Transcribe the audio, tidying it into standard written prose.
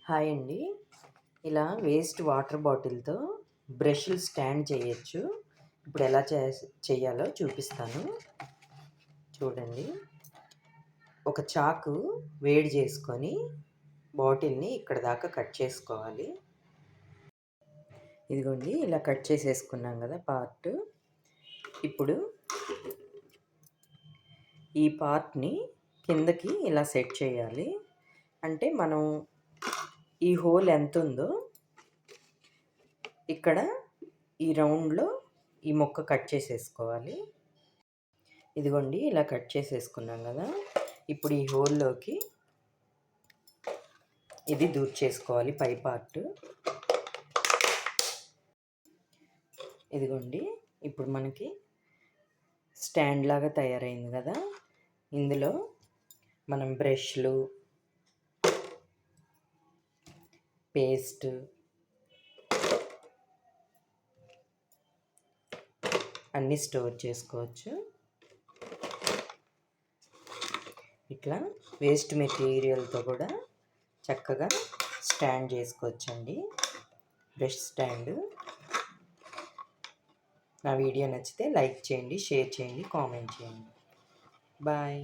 Hi అండి. ఇలా waste water బాటిల్‌తో బ్రష్‌లు స్టాండ్ చేయొచ్చు. ఇప్పుడు ఎలా చేయాలో చూపిస్తాను. చూడండి. ఒక చాకు వేడి చేసుకొని బాటిల్‌ని ఇక్కడ దాకా కట్ చేసుకోవాలి. ఇదిగోండి ఇలా కట్ చేసేసుకున్నాం కదా పార్ట్. ఇప్పుడు ఈ పార్ట్‌ని కిందకి ఇలా సెట్ చేయాలి. అంటే మనం ఈ హోల్ ఎంతుందో ఇక్కడ ఈ రౌండ్‌లో ఈ ముక్క కట్ చేసేసుకోవాలి. ఇదిగోండి ఇలా కట్ చేసేసుకున్నాం కదా! ఇప్పుడు ఈ హోల్‌లోకి ఇది దూర్చేసుకోవాలి పై పార్ట్. ఇదిగోండి ఇప్పుడు మనకి స్టాండ్ లాగా తయారైంది కదా! ఇందులో మనం బ్రష్‌లు, పేస్ట్, అన్నీ స్టోర్ చేసుకోవచ్చు. ఇట్లా వేస్ట్ మెటీరియల్తో కూడా చక్కగా స్టాండ్ చేసుకోవచ్చండి. Brush stand. నా వీడియో నచ్చితే లైక్ చేయండి, షేర్ చేయండి, కామెంట్ చేయండి. బాయ్.